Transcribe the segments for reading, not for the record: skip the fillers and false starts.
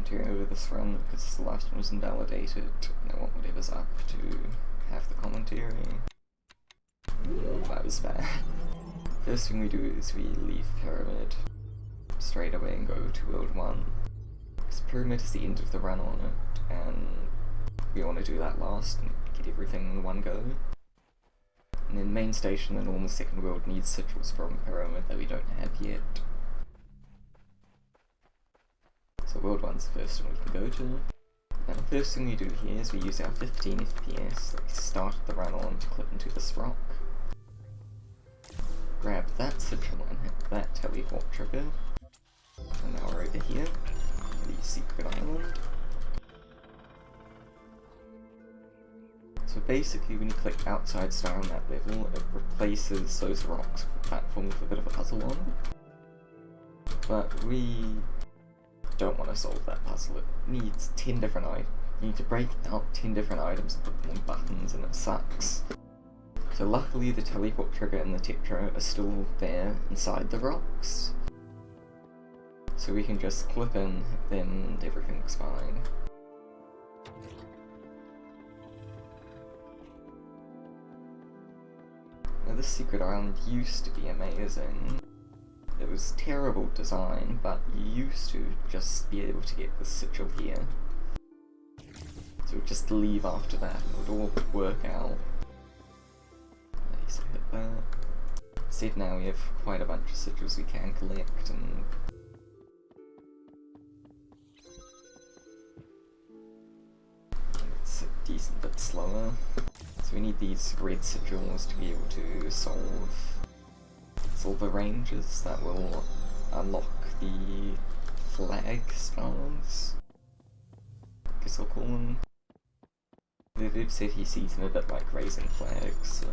commentary over this run because the last one was invalidated, and I want whatever's up to have the commentary. That was bad. First thing we do is we leave Pyramid straight away and go to World 1. Because Pyramid is the end of the run on it, and we want to do that last and get everything in one go. And then main station, the normal second world, needs sigils from Pyramid that we don't have yet. So World 1's the first one we can go to. Now the first thing we do here is we use our 15 FPS that we started the run on to clip into this rock. Grab that sigil and hit that teleport trigger. And now we're over here, the secret island. So basically when you click outside star on that level, it replaces those rocks with a platform with a bit of a puzzle on. But we don't want to solve that puzzle. It needs 10 different items. You need to break out 10 different items and put them on buttons, and it sucks. So luckily the teleport trigger and the Tetra are still there inside the rocks. So we can just clip in, hit them, and everything's fine. Now this secret island used to be amazing. It was terrible design, but you used to just be able to get the sigil here. So we'd just leave after that and it would all work out. So hit that. Instead now we have quite a bunch of sigils we can collect, and it's a decent bit slower. So we need these red sigils to be able to solve the ranges that will unlock the flag stars, I guess I'll call them. They've said he sees them a bit like raising flags, so...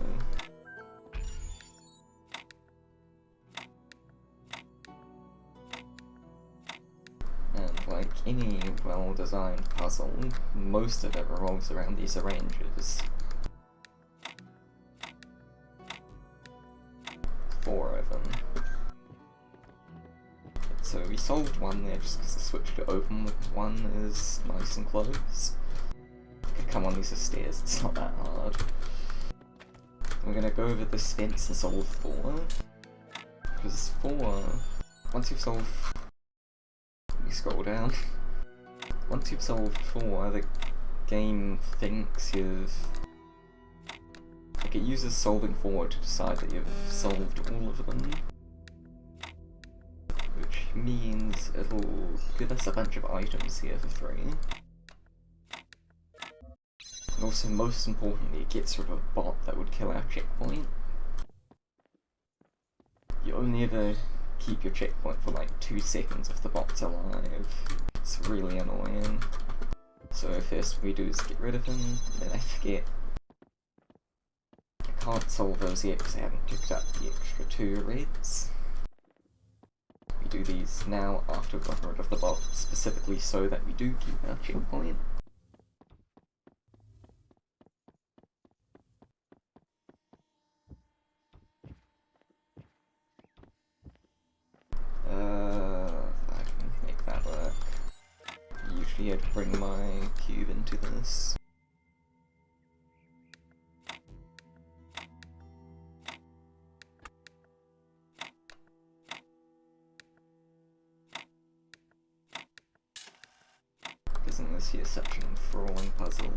And like any well-designed puzzle, most of it revolves around these ranges. 4 of them. So we solved one there just because the switch to open with one is nice and close. Come on, these are stairs, it's not that hard. We're gonna go over this fence and solve 4. Because 4, once you've solved... Let me scroll down. Once you've solved 4, the game thinks you've... Like, it uses solving 4 to decide that you've solved all of them. Which means it'll give us a bunch of items here for 3. And also, most importantly, it gets rid of a bot that would kill our checkpoint. You only ever keep your checkpoint for like 2 seconds if the bot's alive. It's really annoying. So first what we do is get rid of him, and then I forget. I can't solve those yet because I haven't picked up the extra 2 reds. We do these now after we've gotten rid of the bot, specifically so that we do keep our checkpoint. I can make that work. Usually I'd bring my cube into this. Isn't this here such an enthralling puzzle?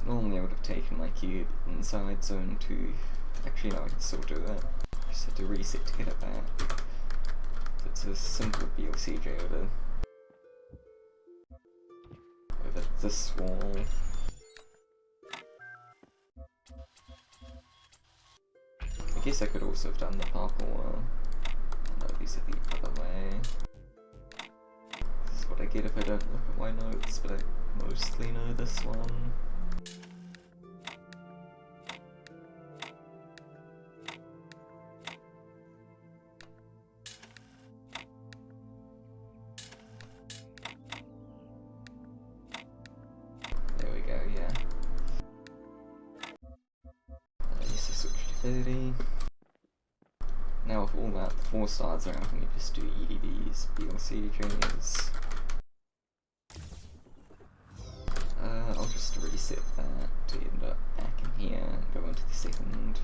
Normally I would have taken my cube inside zone 2. Actually no, I can still do it. Just have to reset to get it back. It's a simple BLCJ over this wall. I guess I could also have done the parkour. No, these are the other way. This is what I get if I don't look at my notes, but I mostly know this one. 30. Now with all that, the 4 stars are out, and we just do EDBs, BLCJs. I'll just reset that to end up back in here and go into the second.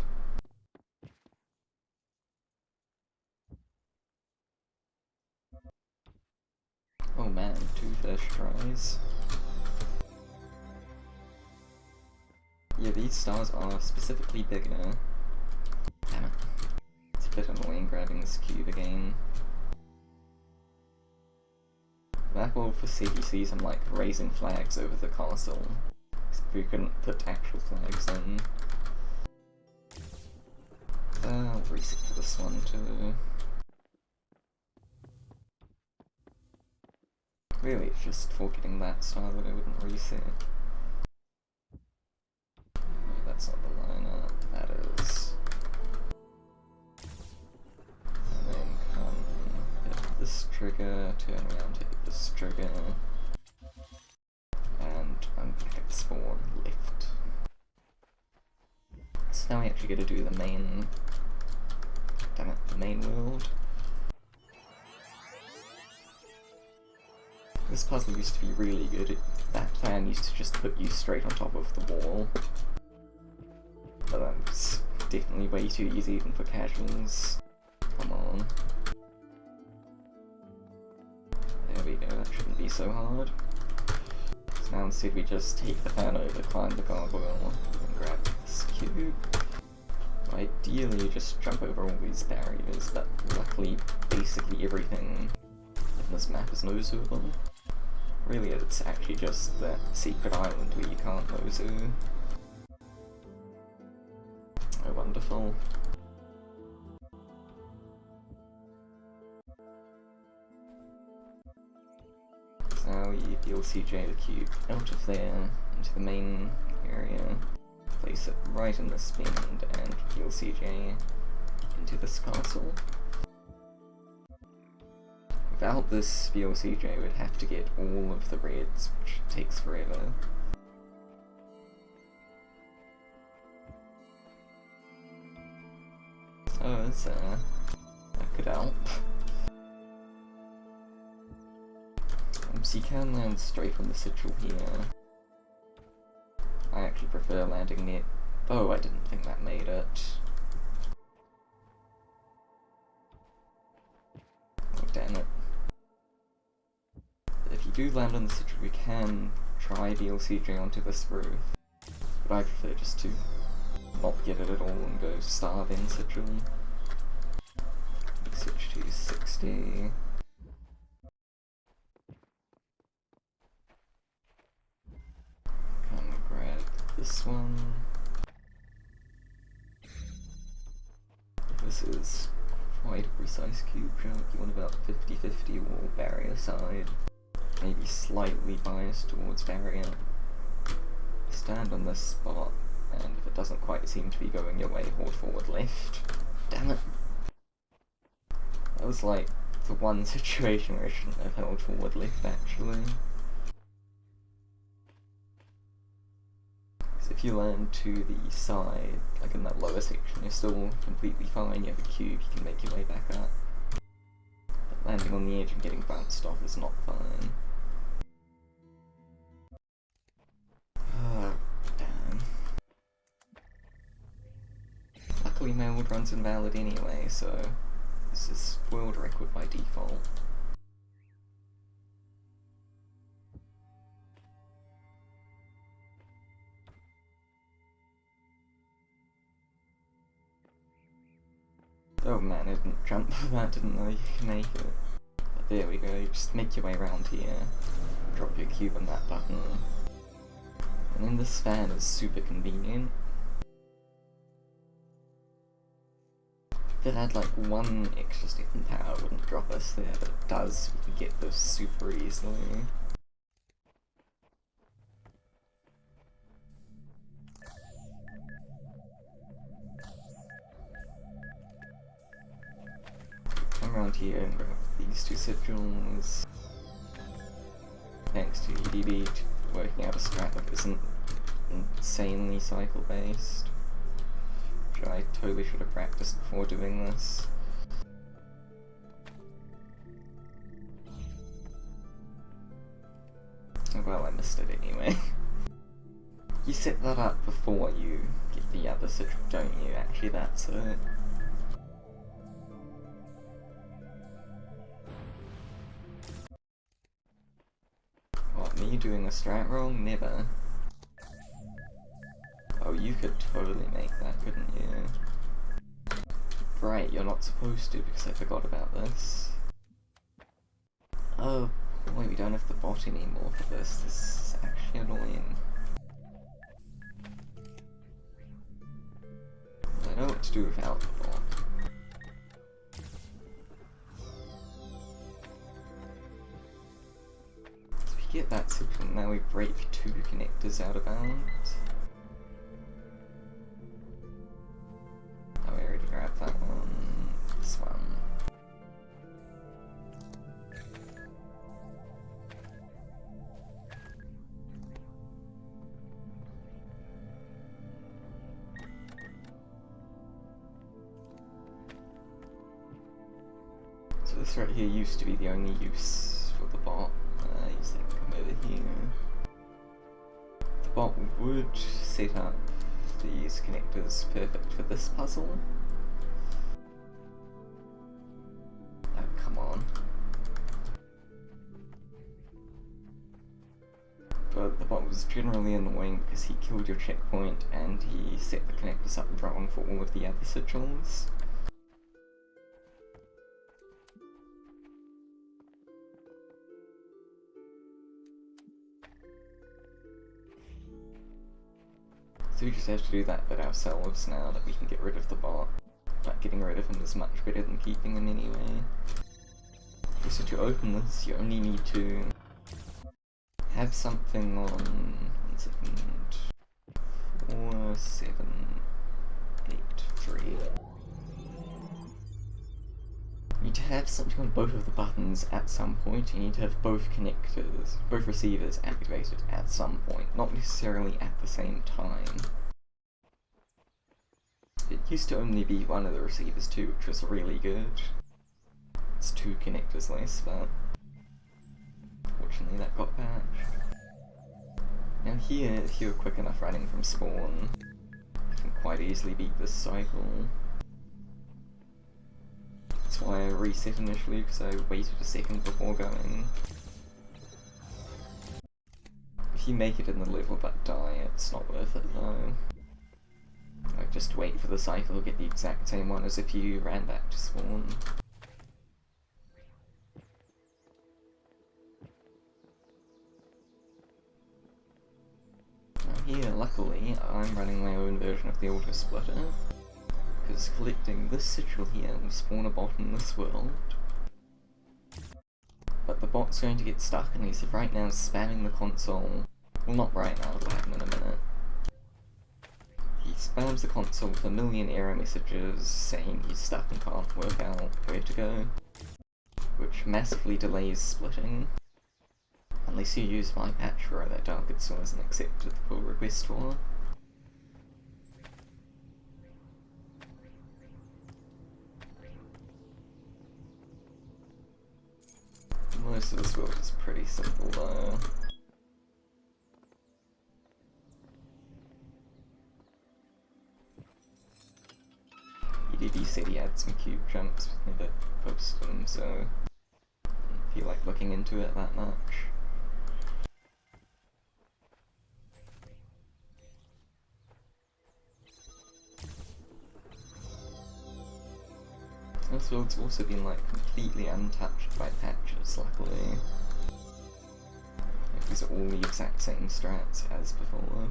Oh man, 2 first tries. Yeah, these stars are specifically bigger. Damn it. It's a bit annoying grabbing this cube again. That will facilitate some like raising flags over the castle. If we couldn't put actual flags in. I'll reset for this one too. Really, it's just for getting that star that I wouldn't reset. Wait, that's not the lineup, that is. And then come hit this trigger, turn around, hit this trigger. And I'm back at spawn, left. So now we actually get to do the main... Damn it, the main world. This puzzle used to be really good. That plan used to just put you straight on top of the wall. But that's definitely way too easy even for casuals. Come on. There we go, that shouldn't be so hard. So now instead we just take the fan over, climb the gargoyle, and grab this cube. Ideally just jump over all these barriers, but luckily basically everything in this map is no-zoable. Really, it's actually just that secret island where you can't no-zoo. Oh, wonderful. So now you BLCJ the cube out of there, into the main area, place it right in this bend, and BLCJ into this castle. Without this BLCJ, we'd have to get all of the reds, which takes forever. Oh, that could help. So you can land straight on the sigil here. I actually prefer landing near... Oh, I didn't think that made it. Oh, damn it. If you do land on the sigil, we can try BLCJ onto this roof, but I prefer just to not get it at all and go star then sigil. Switch to 60. Come grab this one. This is quite a precise cube jump. You want about 50-50 wall barrier side. Maybe slightly biased towards barrier. Stand on this spot, and if it doesn't quite seem to be going your way, hold forward left. Damn it! That was like the one situation where I shouldn't have held forward left actually. So if you land to the side, like in that lower section, you're still completely fine, you have a cube, you can make your way back up. But landing on the edge and getting bounced off is not fine. Damn. Luckily my world run's invalid anyway, so this is world record by default. Oh man, I didn't jump for that, didn't know you can make it. But there we go, just make your way around here, drop your cube on that button. And then this fan is super convenient. If it had like one extra step in power, it wouldn't drop us there, but it does, we can get this super easily. Come around here and grab these two sigils. Thanks to EDB working out a strat that isn't insanely cycle based. I totally should have practiced before doing this. Well, I missed it anyway. You set that up before you get the other sigil, don't you? Actually, that's it. What, me doing a strat roll? Never. Oh, you could totally make that, couldn't you? Right, you're not supposed to because I forgot about this. Oh boy, we don't have the bot anymore for this. This is actually annoying. I know what to do without the bot. So we get that signal, now we break 2 connectors out of bounds. Oh, we already grabbed that one. This one. So this right here used to be the only use for the bot. You say come over here. The bot would set up these connectors perfect for this puzzle. Oh, come on. But the bot was generally annoying because he killed your checkpoint and he set the connectors up wrong for all of the other sigils. So we just have to do that bit ourselves now that we can get rid of the bot. But getting rid of him is much better than keeping him anyway. Okay, so to open this, you only need to have something on 1 second. 4, 7, 8, 3. You need to have something on both of the buttons at some point. You need to have both connectors, both receivers activated at some point, not necessarily at the same time. It used to only be one of the receivers too, which was really good. It's 2 connectors less, but fortunately that got patched. Now here, if you're quick enough running from spawn, you can quite easily beat this cycle. That's why I reset initially, because I waited a second before going. If you make it in the level but die, it's not worth it though. Like, just wait for the cycle, get the exact same one as if you ran back to spawn. Now here, luckily, I'm running my own version of the auto splitter. Because collecting this sigil here will spawn a bot in this world. But the bot's going to get stuck and he's right now spamming the console. Well, not right now, it'll happen in a minute. He spams the console with a million error messages saying he's stuck and can't work out where to go. Which massively delays splitting. Unless you use my patch for that target still isn't accepted the pull request for. Most of this world is pretty simple though. EDD said he had some cube jumps, but never posted them, so I don't feel like looking into it that much. This world's also been like completely untouched by patches, luckily. Like, these are all the exact same strats as before.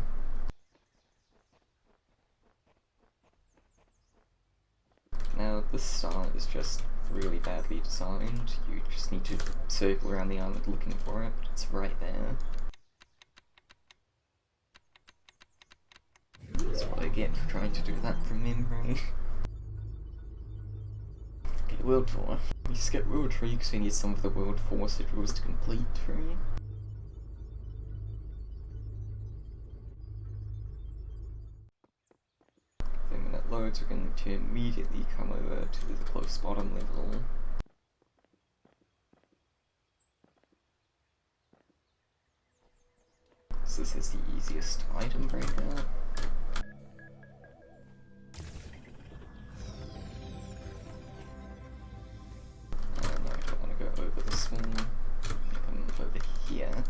Now this star is just really badly designed. You just need to circle around the island looking for it. It's right there. That's what I get for trying to do that from memory. Okay, World Tour. You skip World 3 because we need some of the World 4 sigils to complete 3. 3-minute load nodes, we're going to immediately come over to the close bottom level. So this is the easiest item breakout. No, I don't want to go over this one. Come over here.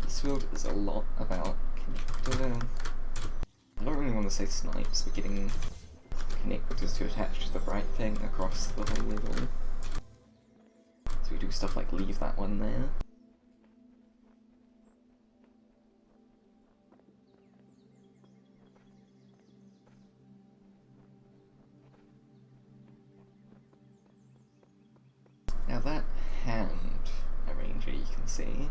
This build is a lot about connector. I don't really want to say snipes, but getting connectors to attach to the right thing across the whole level. So we do stuff like leave that one there. Now that hand arranger you can see,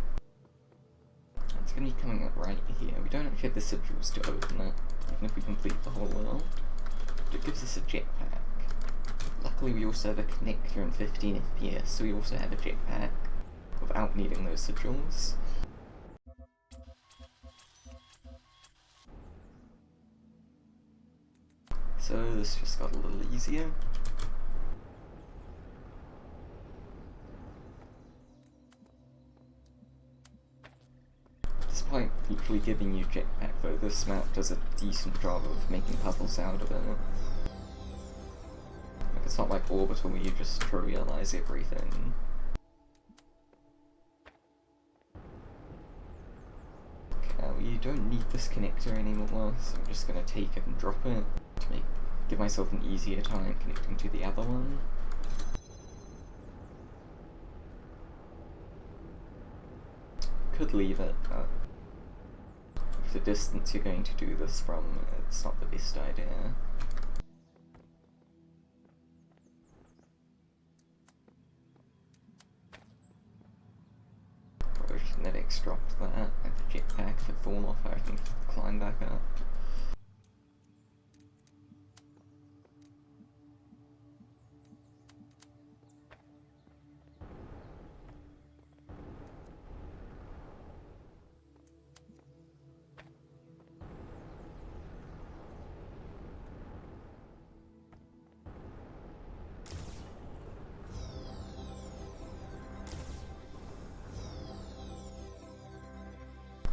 it's going to be coming up right here. We don't actually have the sigils to open it, even if we complete the whole world, but it gives us a jetpack. Luckily we also have a connector in 15 FPS, so we also have a jetpack without needing those sigils. So this just got a little easier. Despite literally giving you jetpack though, this map does a decent job of making puzzles out of it. Like, it's not like Orbital where you just trivialize everything. Okay, we don't need this connector anymore, so I'm just gonna take it and drop it to give myself an easier time connecting to the other one. Could leave it, but the distance you're going to do this from, it's not the best idea. Probably shouldn't have X-dropped that, and the jetpack if it fall off, I think climb back up.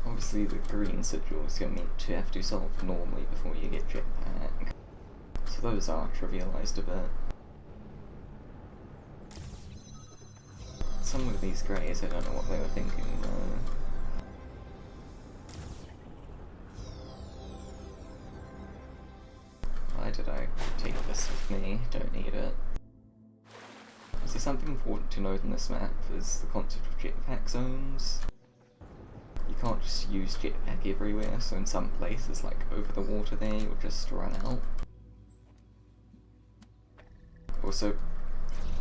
Obviously the green sigils you're meant to have to solve normally before you get jetpack, so those are trivialized a bit. Some of these greys, I don't know what they were thinking though. Why did I take this with me? Don't need it. See, something important to note in this map is the concept of jetpack zones. You can't just use jetpack everywhere, so in some places, like over the water there, you'll just run out. Also,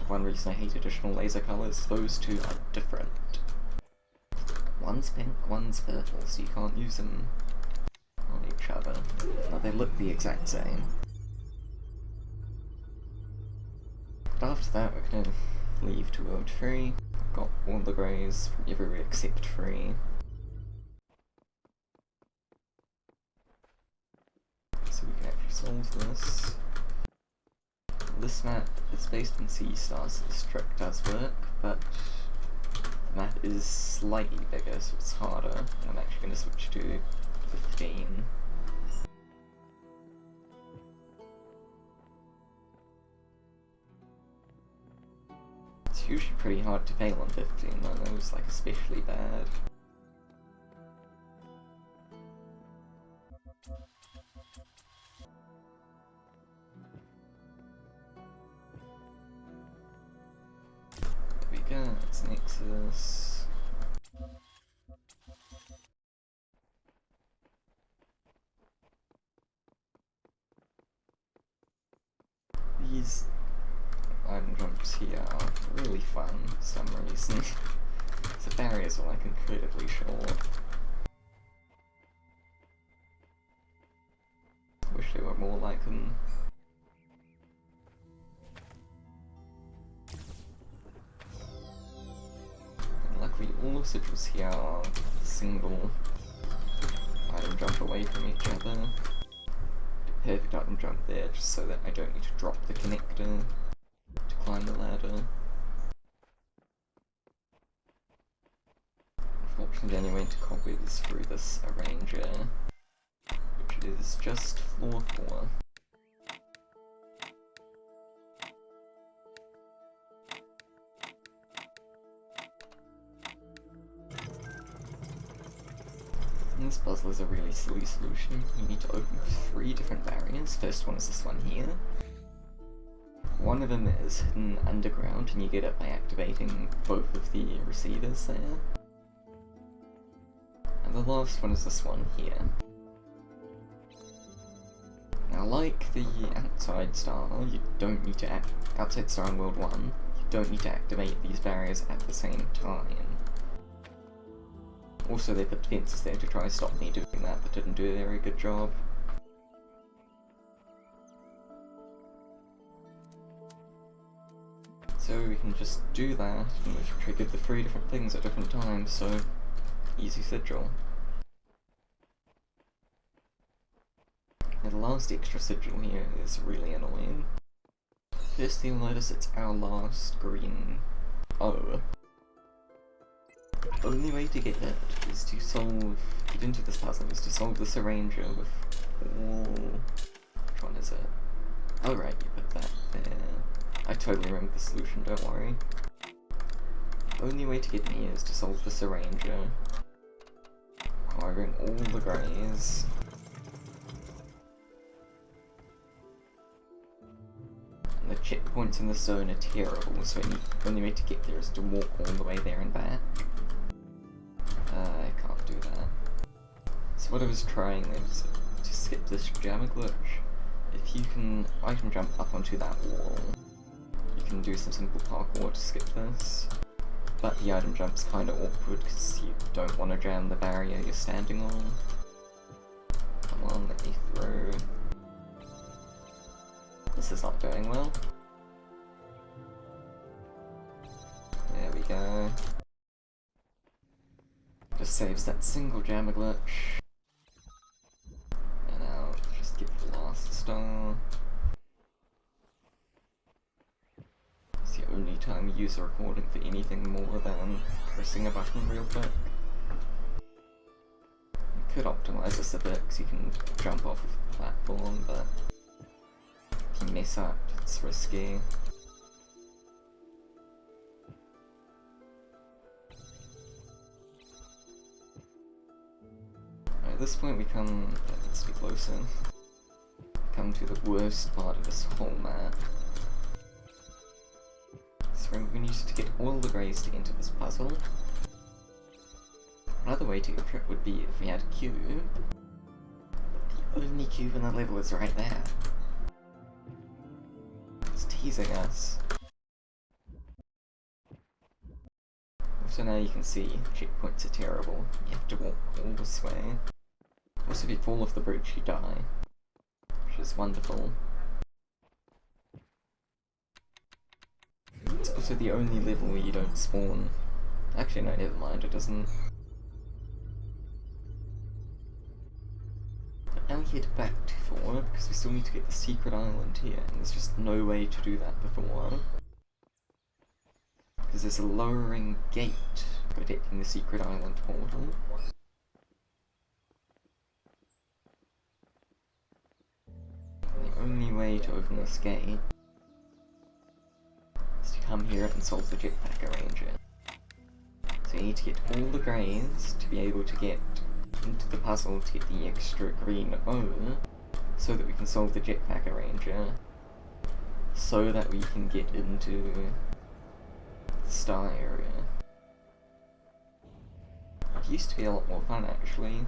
one reason I hate additional laser colours, those two are different. One's pink, one's purple, so you can't use them on each other. But they look the exact same. But after that, we're going to leave to World 3. Got all the greys from everywhere except 3. So we can actually solve this. This map is based on Sea Stars, so this trick does work, but the map is slightly bigger, so it's harder, and I'm actually going to switch to 15. It's usually pretty hard to fail on 15, though that was like especially bad. There we go, it's Nexus. These item jumps here are really fun for some reason. The barriers are like incredibly short. Wish there were more like them. And luckily all the sigils here are single item jump away from each other, perfect item jump there, just so that I don't need to drop the connector to climb the ladder. Unfortunately, the only way to copy it is through this arranger, which is just floor 4. And this puzzle is a really silly solution. You need to open 3 different barriers. First one is this one here. One of them is hidden underground, and you get it by activating both of the receivers there. And the last one is this one here. Now, like the outside star, you don't need to outside star in World 1, you don't need to activate these barriers at the same time. Also, they put defenses there to try and stop me doing that, but didn't do a very good job. So we can just do that, and we've triggered the 3 different things at different times, so easy sigil. And the last extra sigil here is really annoying. First you'll notice it's our last green O. The only way to get it is to get into this puzzle, is to solve this arranger with all... Which one is it? Oh right, you put that there. I totally remember the solution, don't worry. The only way to get in here is to solve this arranger, requiring all the greys. And the checkpoints in the zone are terrible, so the only way to get there is to walk all the way there and back. I can't do that. So what I was trying is to skip this jammer glitch. If you can item jump up onto that wall, you can do some simple parkour to skip this. But the item jump's kinda awkward because you don't want to jam the barrier you're standing on. Come on, let me through. This is not going well. There we go. Just saves that single jammer glitch. And now just get the last star. It's the only time you use a recording for anything more than pressing a button real quick. You could optimize this a bit because you can jump off of the platform, but if you mess up, it's risky. At this point we come, let's be closer, come to the worst part of this whole map. So we're going to use it to get all the greys to enter this puzzle. Another way to get it would be if we had a cube. The only cube in the level is right there. It's teasing us. So now you can see checkpoints are terrible. You have to walk all this way. Also, if you fall off the bridge, you die, which is wonderful. It's also the only level where you don't spawn. Actually, no, never mind, it doesn't. But now we head back to 4, because we still need to get the secret island here, and there's just no way to do that before. Because there's a lowering gate protecting the secret island portal. The only way to open this gate is to come here and solve the jetpack arranger. So you need to get all the greys to be able to get into the puzzle to get the extra green O, so that we can solve the jetpack arranger, so that we can get into the star area. It used to be a lot more fun actually.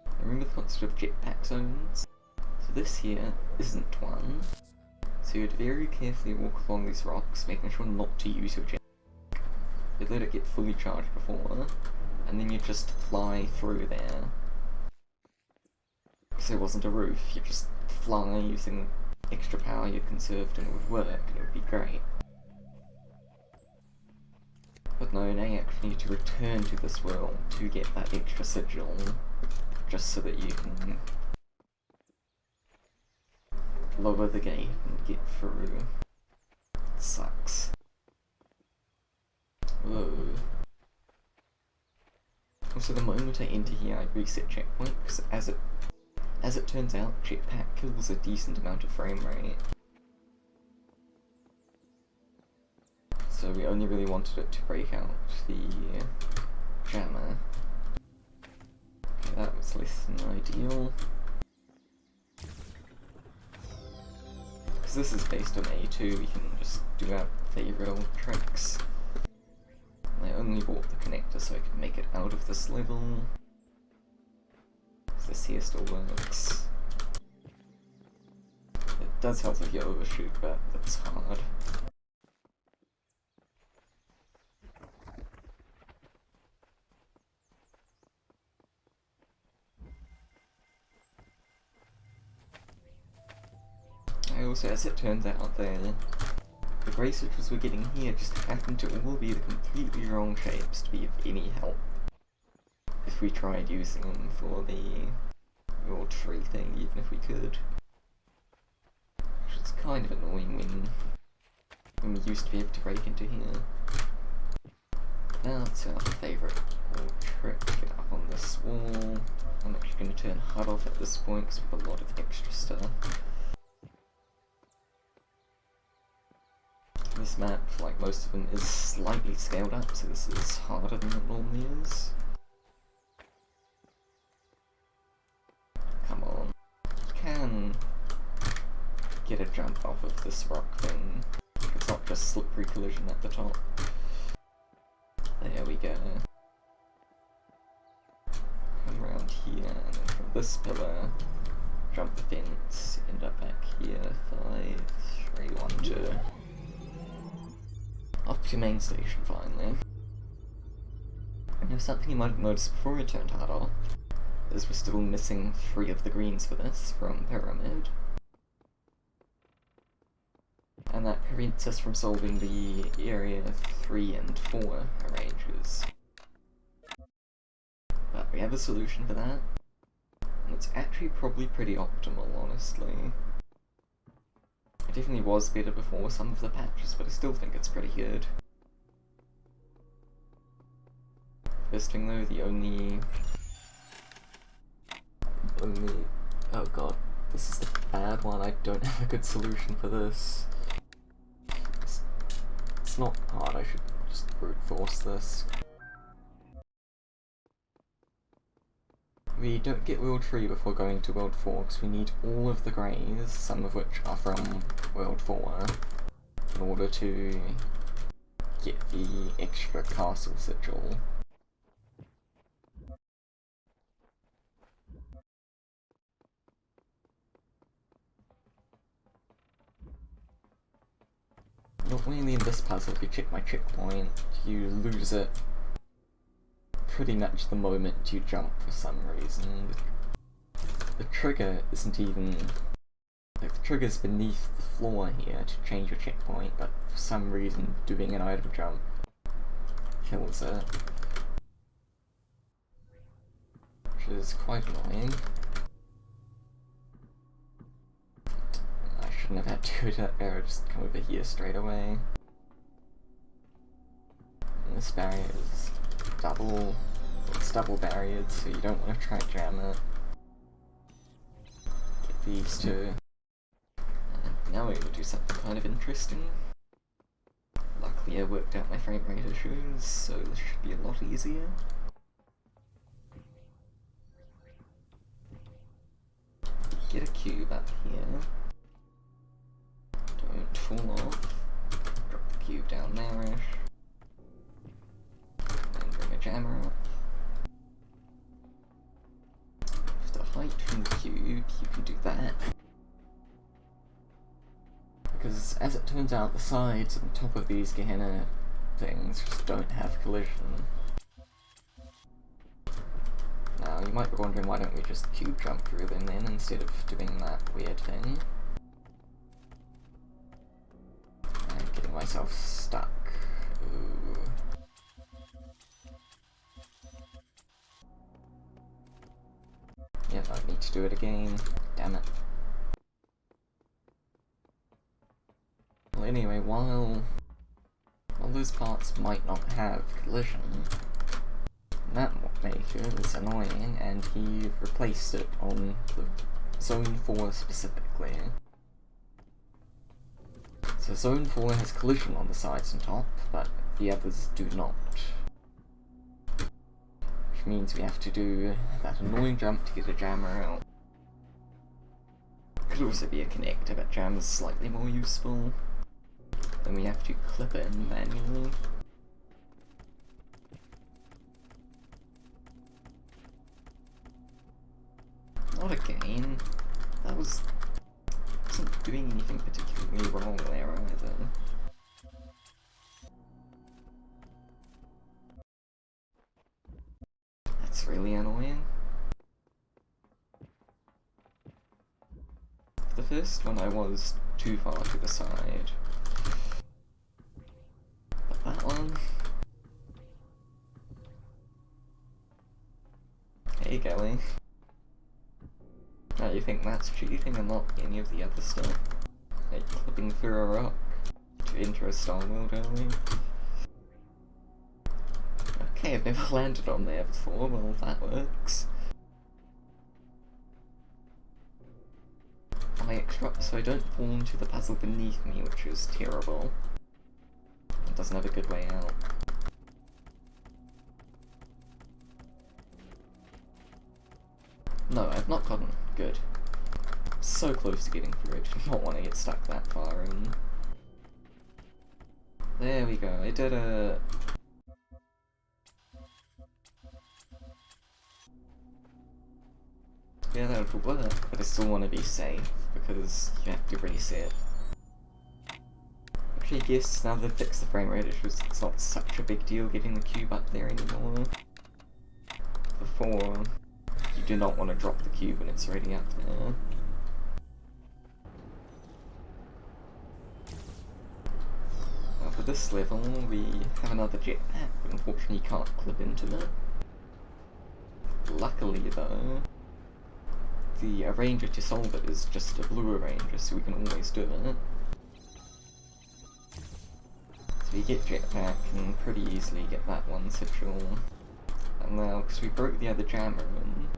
I remember the concept of jetpack zones. So this here isn't one. So you'd very carefully walk along these rocks, making sure not to use your jetpack. You'd let it get fully charged before, and then you'd just fly through there. Because there wasn't a roof, you'd just fly using extra power you'd conserved and it would work, and it would be great. But no, now you actually need to return to this world to get that extra sigil, just so that you can lower the gate and get through. It sucks. Whoa. Also, the moment I enter here, I reset checkpoint, because as it turns out, jetpack kills a decent amount of frame rate. So we only really wanted it to break out the jammer. Okay, that was less than ideal. Because this is based on A2, we can just do our favourite tricks. I only bought the connector so I could make it out of this level. This here still works. It does help if you overshoot, but it's hard. Also, as it turns out, the grey switches we're getting here just happen to all be the completely wrong shapes to be of any help if we tried using them for the World Tree thing, even if we could. Which is kind of annoying when we used to be able to break into here. That's our favourite old trick. Get up on this wall. I'm actually going to turn HUD off at this point because we have a lot of extra stuff. This map, like most of them, is slightly scaled up, so this is harder than it normally is. Come on. You can get a jump off of this rock thing. It's not just slippery collision at the top. There we go. Come around here, and then from this pillar, jump the fence, end up back here. 5, 3, 1, 2. Off to main station, finally. Now, something you might have noticed before we turned HUD off is we're still missing 3 of the greens for this from Pyramid. And that prevents us from solving the area 3 and 4 arranges. But we have a solution for that, and it's actually probably pretty optimal, honestly. It definitely was better before some of the patches, but I still think it's pretty good. First thing though, the only... Oh god, this is the bad one. I don't have a good solution for this. It's not hard, I should just brute force this. We don't get World Tree before going to World 4 because we need all of the greys, some of which are from World 4, in order to get the extra castle sigil. Normally in this puzzle, if you check my checkpoint, you lose it pretty much the moment you jump for some reason. The trigger isn't even... Like, the trigger's beneath the floor here to change your checkpoint, but for some reason doing an item jump kills it. Which is quite annoying. I shouldn't have had to go to that barrier, just come over here straight away. And this barrier is double, it's double barriered, so you don't want to try to jam it. Get these two. And now we're going to do something kind of interesting. Luckily I worked out my frame rate issues, so this should be a lot easier. Get a cube up here. Don't fall off. Drop the cube down there-ish. Jammer up. With the height from the cube, you can do that. Because as it turns out, the sides and top of these Gehenna things just don't have collision. Now, you might be wondering why don't we just cube jump through them then, instead of doing that weird thing. I'm getting myself stuck. Ooh. Yeah, I need to do it again. Damn it. anyway, while those parts might not have collision, Mapmaker is annoying, and he replaced it on the Zone 4 specifically. So Zone 4 has collision on the sides and top, but the others do not. Which means we have to do that annoying jump to get a jammer out. Could also be a connector, but jammer's slightly more useful. Then we have to clip it in manually. Not again. That wasn't doing anything particularly wrong there either. That's really annoying. For the first one I was too far to the side. But that one... Hey Kelly. Now you think that's cheating and not any of the other stuff? Like clipping through a rock to intro Star World early? Okay, I've never landed on there before, well that works. So I don't fall into the puzzle beneath me, which is terrible. It doesn't have a good way out. No, I've not gotten good. So close to getting through, I do not want to get stuck that far in. There we go, I did it! Yeah, that would work, but I still want to be safe, because you have to reset. Actually, I guess now they've fixed the frame rate issues, it's not such a big deal getting the cube up there anymore. Before, you do not want to drop the cube when it's already up there. Now for this level, we have another jetpack, but unfortunately you can't clip into it. Luckily though, the arranger to solve it is just a blue arranger, so we can always do it. So we get jetpack and pretty easily get that one sigil. And now, because we broke the other jammer in,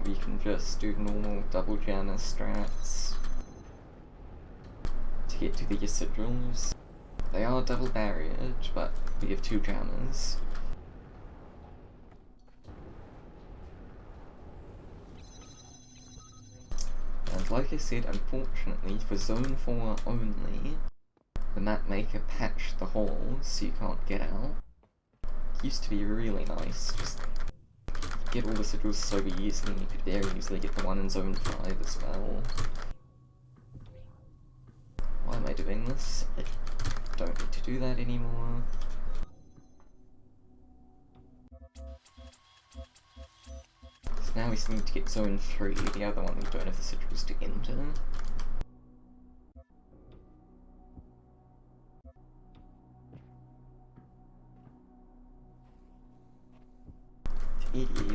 we can just do normal double jammer strats to get to the sigils. They are double barriered, but we have 2 jammers. And like I said, unfortunately for Zone 4 only, the Mapmaker patched the holes so you can't get out. It used to be really nice, just get all the sigils so easily, and you could very easily get the one in Zone 5 as well. Why am I doing this? I don't need to do that anymore. So now we still need to get Zone 3, the other one we don't have the sigils to enter.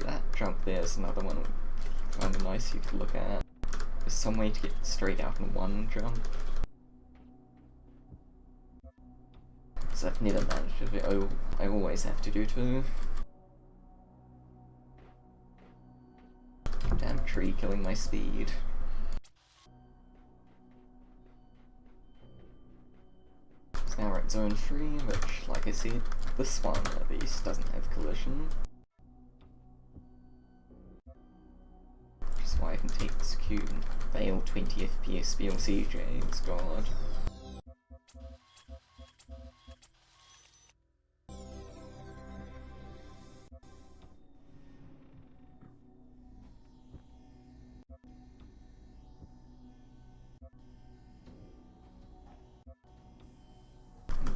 That jump there is another one kind of nice you could look at. There's some way to get straight out in one jump. So I've never managed it, but I always have to do 2. Damn tree killing my speed. So now we're at Zone 3, which, like I said, this one at least doesn't have collision. Which is why I can take this cube and fail 20 FPS BLCJs, god.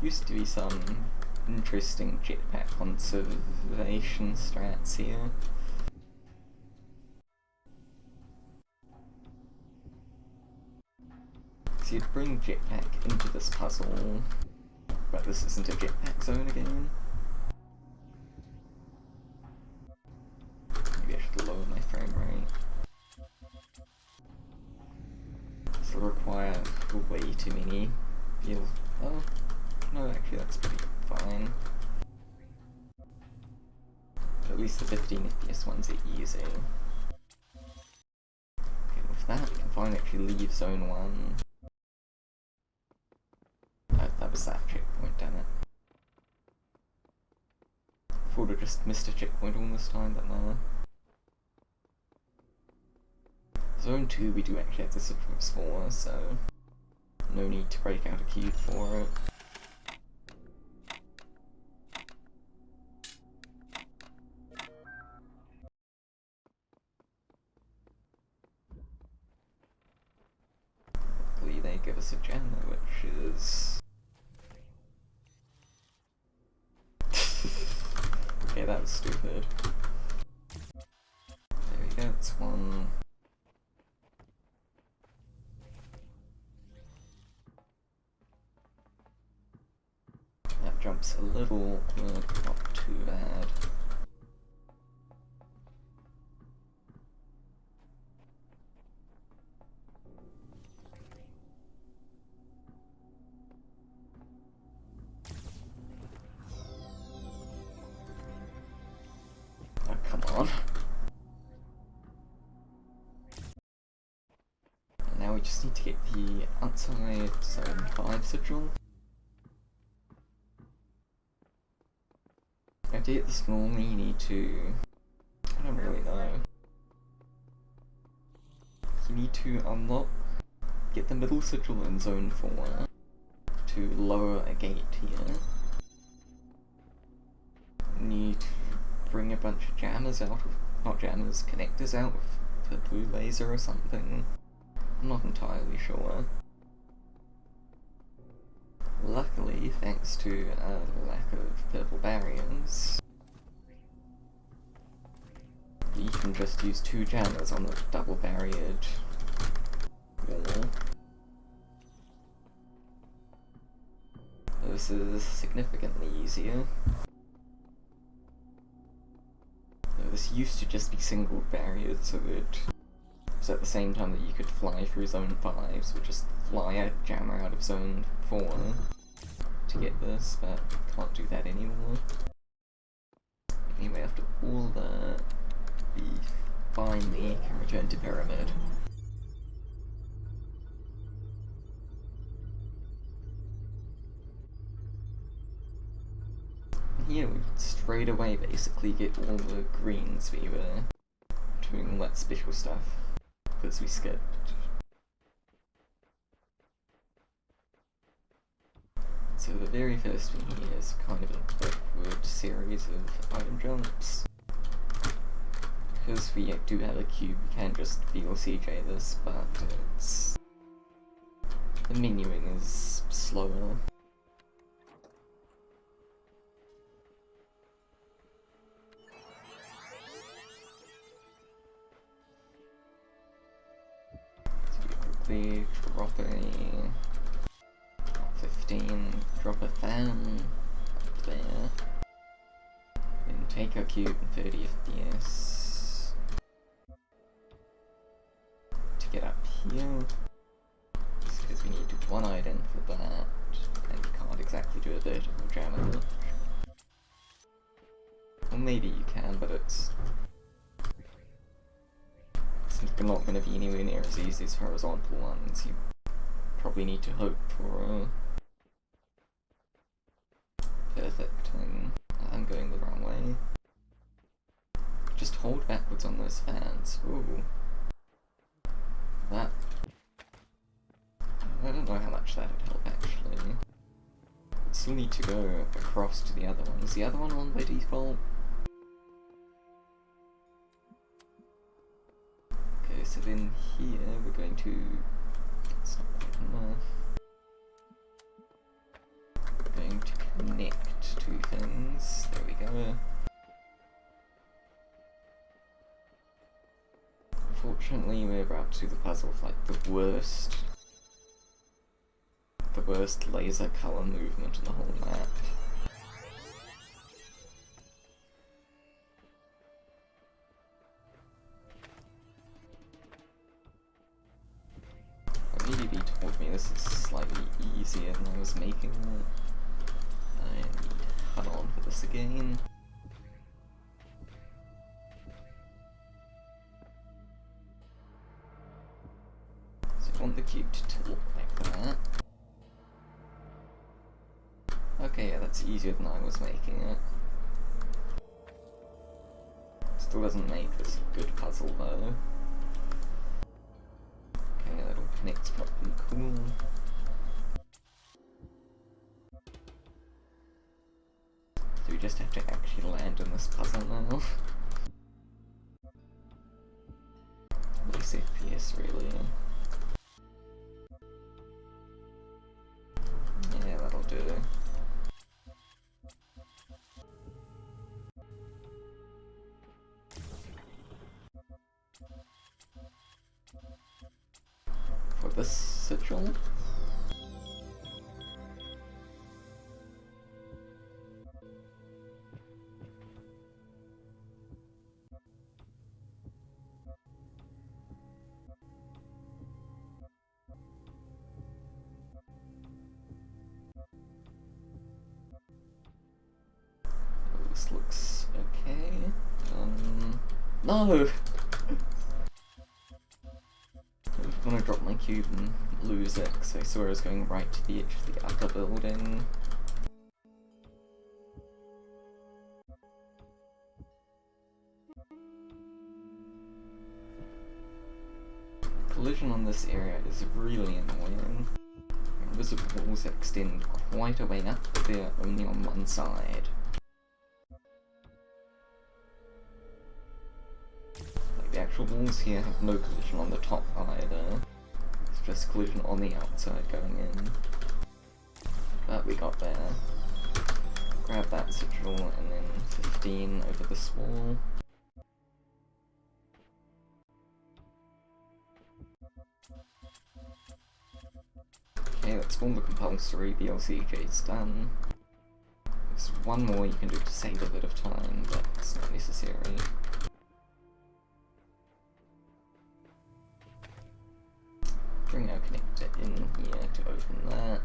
Used to be some interesting jetpack conservation strats here. So you'd bring jetpack into this puzzle, but this isn't a jetpack zone again. Maybe I should lower my frame rate. This will require way too many. Oh, no, actually that's pretty fine. At least the 15 FPS ones are easy. Okay, with that, we can finally actually leave Zone 1. That was that checkpoint, damn it. Thought I just missed a checkpoint all this time, but no. Zone 2 we do actually have the citrus for, so no need to break out a cube for it. Luckily they give us a gem, which is... okay, that was stupid. There we go, it's one. That jump's a little awkward, not too bad. Oh, come on. Now we just need to get the outside Zone 5 sigil. Now to get this normally you need to... I don't really know. You need to get the middle sigil in Zone 4 to lower a gate here. You need to bring a bunch of jammers out of... not jammers, connectors out with the blue laser or something. I'm not entirely sure. Luckily, thanks to a lack of purple barriers, you can just use 2 jammers on the double barriered wall. This is significantly easier. This used to just be single barriered, so that so at the same time that you could fly through Zone 5, so just fly a jammer out of Zone 4 to get this, but can't do that anymore. Anyway, after all that, we finally can return to Pyramid. Here we straight away basically get all the greens we were doing all that special stuff, because we skipped. So the very first one here is kind of an awkward series of item jumps. Because we do have a cube, we can't just VLCJ this, but the menuing is slower. So we quickly drop a 15, drop a fan up there, then take our cube in 30 FPS to get up here, just because we need one item for that, and you can't exactly do a vertical jammer. Well, maybe you can, but it's not going to be anywhere near as easy as horizontal ones. You probably need to hope for a perfect thing. I'm going the wrong way. Just hold backwards on those fans. Ooh. That... I don't know how much that would help actually. Still need to go across to the other one. Is the other one on by default? Okay, so then here we're going to... It's not quite enough. We're going to connect 2 things. There we go. Unfortunately, we're about to do the puzzle with like the worst laser color movement in the whole map. BDB told me this is slightly easier than I was making it. I need to hunt on for this again. So I want the cube to tilt like that. Okay, yeah, that's easier than I was making it. Still doesn't make this a good puzzle though. Okay, that all connects properly, cool. So we just have to actually land in this puzzle now. Less FPS really. Yeah, that'll do. For this sigil. This looks okay. No! I'm gonna drop my cube and lose it, because I saw I was going right to the edge of the upper building. Collision on this area is really annoying. Invisible walls extend quite a way up, but they're only on one side. Like, the actual walls here have no collision on the top either. It's just collision on the outside going in. But we got there. Grab that sigil and then 15 over this wall. Okay, that's all the compulsory BLCJ's done. There's one more you can do to save a bit of time, but it's not necessary. Bring our connector in here to open that.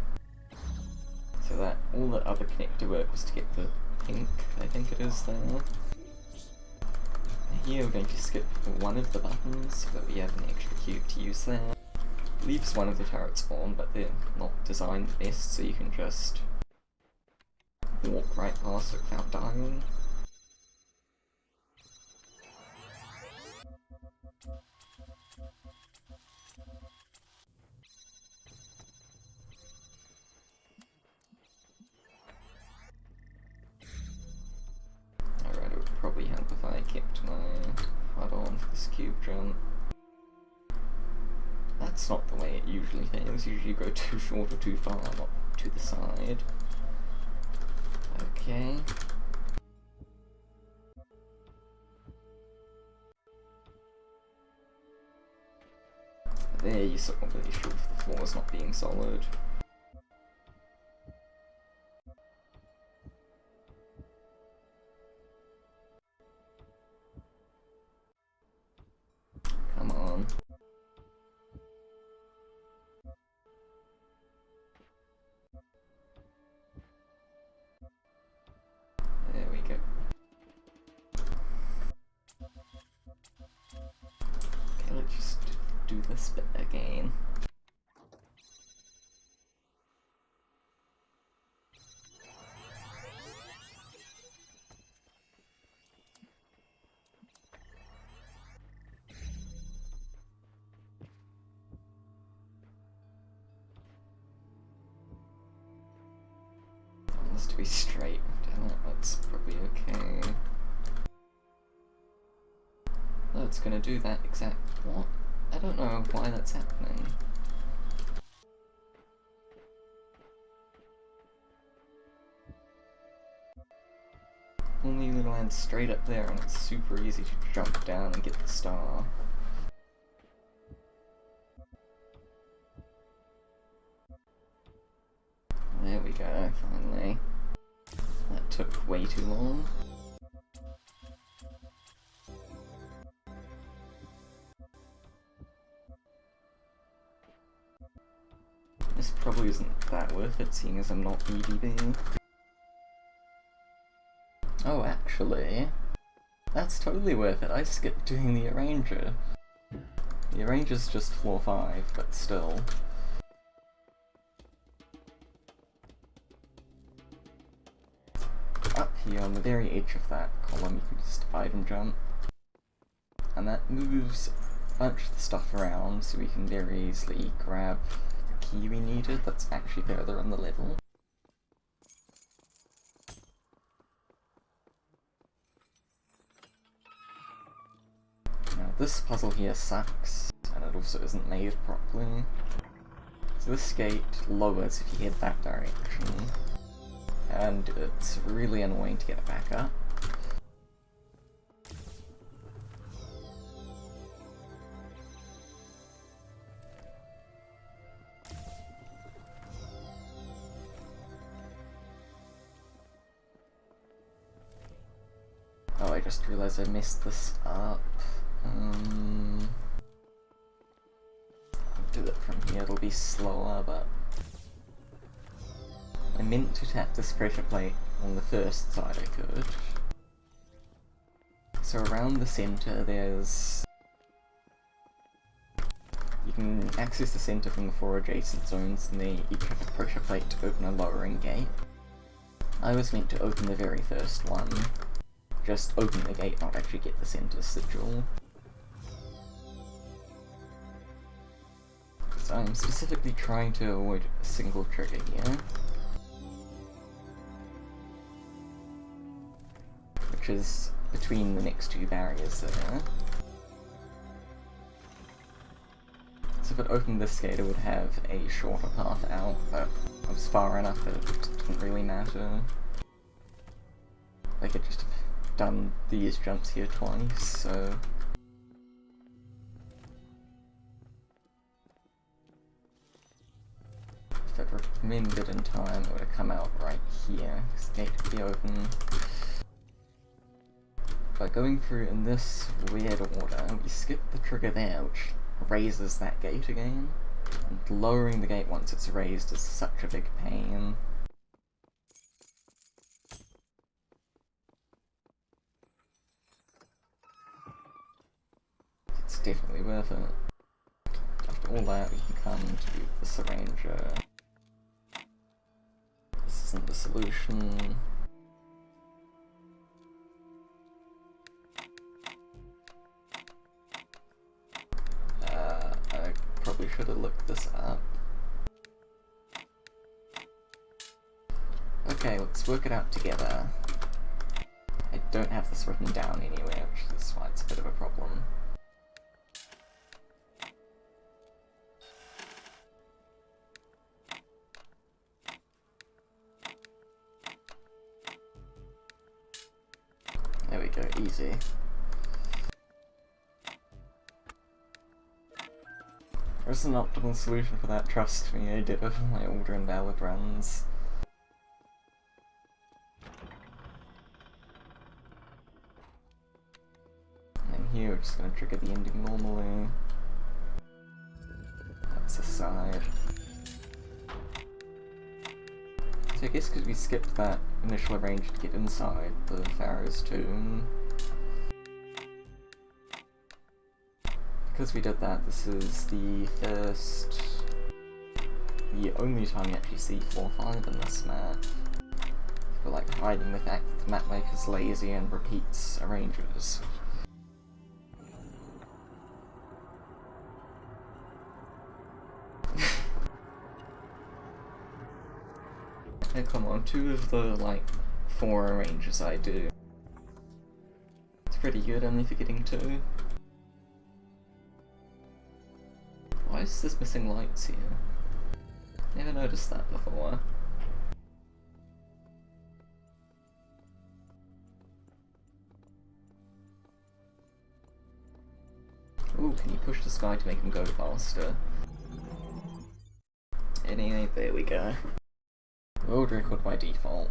So that all the other connector work was to get the pink, I think it is there. Here we're going to skip one of the buttons so that we have an extra cube to use there. Leaves one of the turrets on, but they're not designed the best, so you can just walk right past it without dying. Alright, it would probably help if I kept my HUD on for this cube jump. That's not the way it usually fails. Usually you go too short or too far, not to the side. Okay. There you saw the issue of the floors not being solid. Come on. There we go. Okay, let's just do this bit again. I want this to be straight. Damn it, that's probably okay. No, it's gonna do that exact what? I don't know why that's happening. Only you land straight up there and it's super easy to jump down and get the star. There we go, finally. That took way too long. This probably probably isn't that worth it, seeing as I'm not EDB. Oh, actually, that's totally worth it. I skipped doing the Arranger. The Arranger's just floor 5, but still. Up here on the very edge of that column, you can just item jump. And that moves a bunch of the stuff around, so we can very easily grab the key we needed that's actually further on the level. Now this puzzle here sucks, and it also isn't made properly. So this gate lowers if you head that direction, and it's really annoying to get it back up. Oh, I just realised I messed this up. I'll do it from here, it'll be slower, but I meant to tap this pressure plate on the first side I could. So around the centre there's... You can access the centre from the 4 adjacent zones, and they each have a pressure plate to open a lowering gate. I was meant to open the very first one. Just open the gate, not actually get the centre sigil. So I'm specifically trying to avoid a single trigger here. Which is between the next 2 barriers there. So if it opened this gate, it would have a shorter path out, but it was far enough that it didn't really matter. I could just have done these jumps here twice, so... If it remembered in time, it would have come out right here, because the gate could be open. By going through in this weird order, we skip the trigger there, which raises that gate again. And lowering the gate once it's raised is such a big pain. It's definitely worth it. After all that, we can come to this Arranger. This isn't the solution. I probably should have looked this up. Okay, let's work it out together. I don't have this written down anywhere, which is why it's a bit of a problem. There we go, easy. There's an optimal solution for that, trust me, I did it for my older invalid runs. And here we're just going to trigger the ending normally. That's the side. So I guess because we skipped that initial arrange to get inside the Pharaoh's tomb. Because we did that, this is the only time you actually see floor 5 in this map. For like hiding the fact that the map maker's lazy and repeats arranges. Yeah, come on, 2 of the like 4 arranges I do. It's pretty good, only for getting 2. Why is this missing lights here? Never noticed that before. Ooh, can you push this guy to make him go faster? Anyway, there we go. World record by default.